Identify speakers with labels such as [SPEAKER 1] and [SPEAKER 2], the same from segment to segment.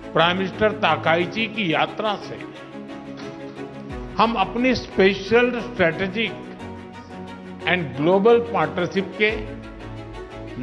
[SPEAKER 1] Prime minister Takaichi की यात्रा से हम अपनी special strategic and global partnership के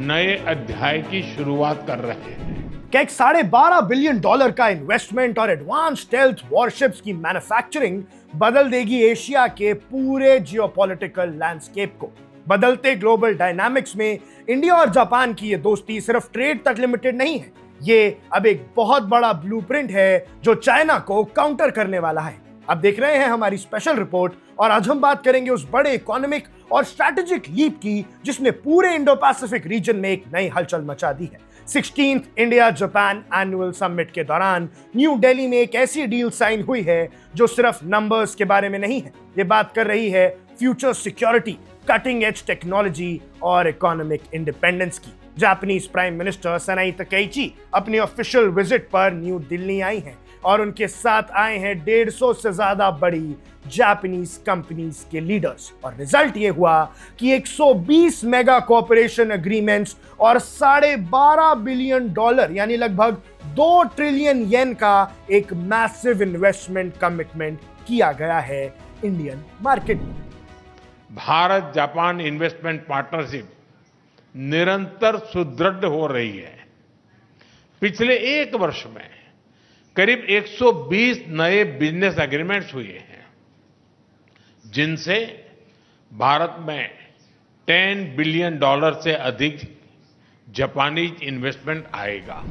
[SPEAKER 1] नए अध्याय की शुरुआत कर रहे हैं।
[SPEAKER 2] क्या एक $12.5 बिलियन का इन्वेस्टमेंट और एडवांस स्टेल्थ वॉरशिप्स की मैन्युफैक्चरिंग बदल देगी एशिया के पूरे जियोपॉलिटिकल लैंडस्केप को। बदलते ग्लोबल डायनामिक्स में इंडिया और जापान की ये दोस्ती सिर्फ ट्रेड तक लिमिटेड नहीं है, ये अब एक बहुत बड़ा ब्लूप्रिंट है जो चाइना को काउंटर करने वाला है। अब देख रहे हैं हमारी स्पेशल रिपोर्ट और आज हम बात करेंगे उस बड़े इकोनॉमिक और स्ट्रैटेजिक लीप की जिसने पूरे इंडो पैसिफिक रीजन में एक नई हलचल मचा दी है। 16th India Japan annual summit के दौरान न्यू दिल्ली में एक ऐसी डील साइन हुई है जो सिर्फ नंबर्स के बारे में नहीं है, ये बात कर रही है future security, cutting edge technology और इकोनॉमिक इंडिपेंडेंस की। जापानीज प्राइम मिनिस्टर सनाई तकाइची अपनी ऑफिशियल विजिट पर न्यू दिल्ली आई हैं और उनके साथ आए हैं 150 से ज्यादा बड़ी जापानीज कंपनीज के लीडर्स और रिजल्ट ये हुआ कि 120 मेगा कोऑपरेशन एग्रीमेंट्स और $12.5 बिलियन यानी लगभग 2 ट्रिलियन येन का एक मैसिव इन्वेस्टमेंट कमिटमेंट किया गया है इंडियन मार्केट में।
[SPEAKER 1] भारत जापान इन्वेस्टमेंट पार्टनरशिप निरंतर सुदृढ़ हो रही है। पिछले एक वर्ष में करीब 120 नए बिजनेस एग्रीमेंट्स हुए हैं जिनसे भारत में $10 बिलियन से अधिक जापानी इन्वेस्टमेंट आएगा।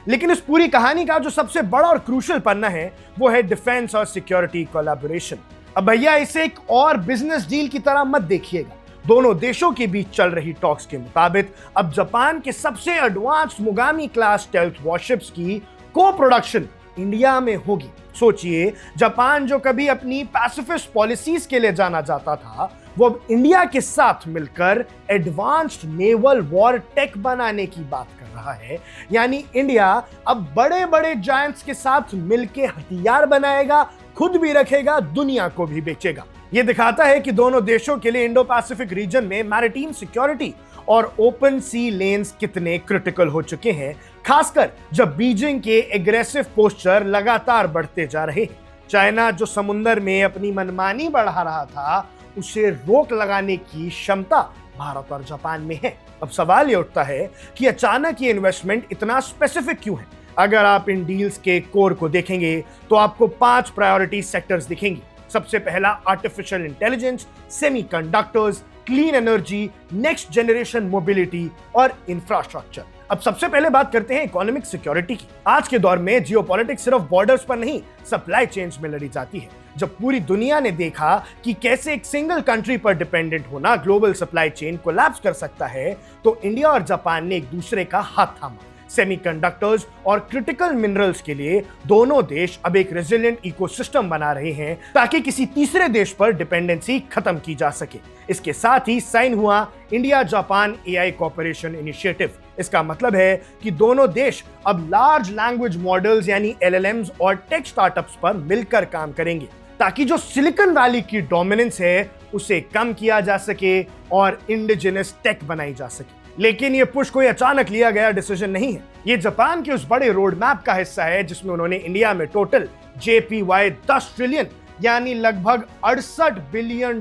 [SPEAKER 2] लेकिन इस पूरी कहानी का जो सबसे बड़ा और क्रूशियल पन्ना है वो है डिफेंस और सिक्योरिटी कोलैबोरेशन। अब भैया इसे एक और बिजनेस डील की तरह मत देखिएगा। दोनों देशों के बीच चल रही टॉक्स के मुताबिक अब जापान के सबसे एडवांस्ड मुगामी क्लास स्टेल्थ वॉरशिप्स की को प्रोडक्शन इंडिया में होगी। सोचिए, जापान जो कभी अपनी पैसिफिस्ट पॉलिसीज के लिए जाना जाता था वो अब इंडिया के साथ मिलकर एडवांस्ड नेवल वॉर टेक बनाने की बात कर रहा है। यानी इंडिया अब बड़े बड़े जायंट्स के साथ मिलकर हथियार बनाएगा, खुद भी रखेगा, दुनिया को भी बेचेगा। यह दिखाता है कि दोनों देशों के लिए इंडो पैसिफिक रीजन में मैरिटाइम सिक्योरिटी और ओपन सी लेन्स कितने क्रिटिकल हो चुके हैं, खासकर जब बीजिंग के एग्रेसिव पोस्चर लगातार बढ़ते जा रहे हैं। चाइना जो समुद्र में अपनी मनमानी बढ़ा रहा था, उसे रोक लगाने की क्षमता भारत और जापान में है। अब सवाल यह उठता है कि अचानक ये इन्वेस्टमेंट इतना स्पेसिफिक क्यों है। अगर आप इन डील्स के कोर को देखेंगे तो आपको 5 प्रायोरिटी सेक्टर्स दिखेंगी। सबसे पहला artificial intelligence, semiconductors, clean energy, next generation mobility और इंफ्रास्ट्रक्चर। अब सबसे पहले बात करते हैं इकोनॉमिक सिक्योरिटी की। आज के दौर में जियोपॉलिटिक्स सिर्फ बॉर्डर्स पर नहीं, सप्लाई चेन्स में लड़ी जाती है। जब पूरी दुनिया ने देखा कि कैसे एक सिंगल कंट्री पर डिपेंडेंट होना ग्लोबल सप्लाई चेन कोलैप्स कर सकता है, तो इंडिया और जापान ने एक दूसरे का हाथ थामा। सेमीकंडक्टर्स और क्रिटिकल मिनरल्स के लिए दोनों देश अब एक रेजिलिएंट इकोसिस्टम बना रहे हैं ताकि किसी तीसरे देश पर डिपेंडेंसी खत्म की जा सके। इसके साथ ही साइन हुआ India Japan AI cooperation initiative. इसका मतलब है कि दोनों देश अब लार्ज लैंग्वेज मॉडल्स यानी एलएलएम्स और टेक स्टार्टअप्स पर मिलकर काम करेंगे ताकि जो सिलिकॉन वैली की डोमिनेंस है उसे कम किया जा सके और इंडिजिनस टेक बनाई जा सके। लेकिन ये पुश कोई अचानक लिया गया डिसीजन नहीं है। ये जापान के उस बड़े रोड मैप का हिस्सा है जिसमें उन्होंने इंडिया में टोटल JPY 10 ट्रिलियन यानी लगभग $68 बिलियन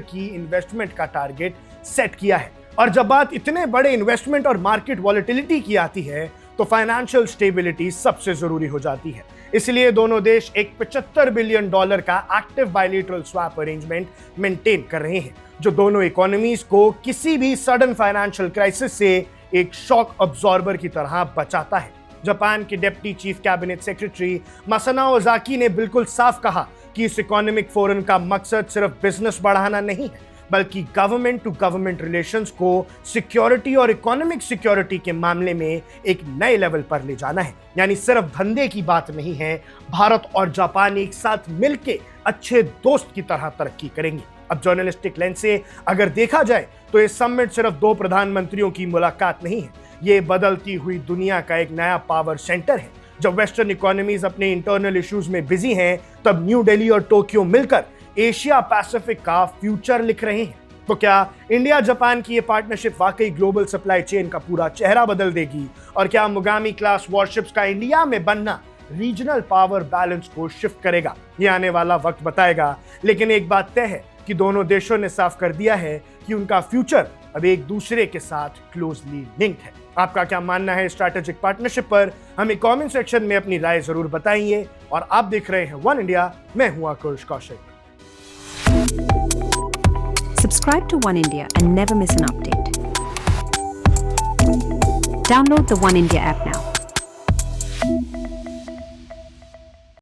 [SPEAKER 2] की इन्वेस्टमेंट का टारगेट सेट किया है। और जब बात इतने बड़े इन्वेस्टमेंट और मार्केट वॉलेटिलिटी की आती है तो फाइनेंशियल स्टेबिलिटी सबसे जरूरी हो जाती है। इसलिए दोनों देश एक $75 बिलियन का active bilateral swap arrangement maintain कर रहे हैं जो दोनों इकोनॉमीज को किसी भी सडन फाइनेंशियल क्राइसिस से एक शॉक अब्सॉर्बर की तरह बचाता है। जापान के डिप्टी चीफ कैबिनेट सेक्रेटरी मसानाओ ओजाकी ने बिल्कुल साफ कहा कि इस इकोनॉमिक फोरम का मकसद सिर्फ बिजनेस बढ़ाना नहीं है, बल्कि गवर्नमेंट टू गवर्नमेंट रिलेशंस को सिक्योरिटी और इकोनॉमिक सिक्योरिटी के मामले में एक नए लेवल पर ले जाना है। यानी सिर्फ धंधे की बात नहीं है, भारत और जापान एक साथ मिलकर अच्छे दोस्त की तरह तरक्की करेंगे। अब जर्नलिस्टिक लेंस से अगर देखा जाए तो ये समिट सिर्फ 2 प्रधानमंत्रियों की मुलाकात नहीं है, ये बदलती हुई दुनिया का एक नया पावर सेंटर है। जब वेस्टर्न इकोनॉमीज अपने इंटरनल इश्यूज में बिजी हैं, तब न्यू दिल्ली और टोक्यो मिलकर एशिया पैसिफिक का फ्यूचर लिख रहे हैं। तो क्या इंडिया जापान की ये पार्टनरशिप वाकई ग्लोबल सप्लाई चेन का पूरा चेहरा बदल देगी? और क्या मुगामी क्लास वॉरशिप्स का इंडिया में बनना रीजनल पावर बैलेंस को शिफ्ट करेगा। ये आने वाला वक्त बताएगा, लेकिन एक बात तय है कि दोनों देशों ने साफ कर दिया है कि उनका फ्यूचर अब एक दूसरे के साथ क्लोजली लिंक्ड है। आपका क्या मानना है स्ट्रैटेजिक पार्टनरशिप पर? हमें कमेंट सेक्शन में अपनी राय जरूर बताइए। और आप देख रहे हैं वन इंडिया, मैं हूं आकुश Kaushik.
[SPEAKER 3] Subscribe to One India and never miss an update. Download the One India app now.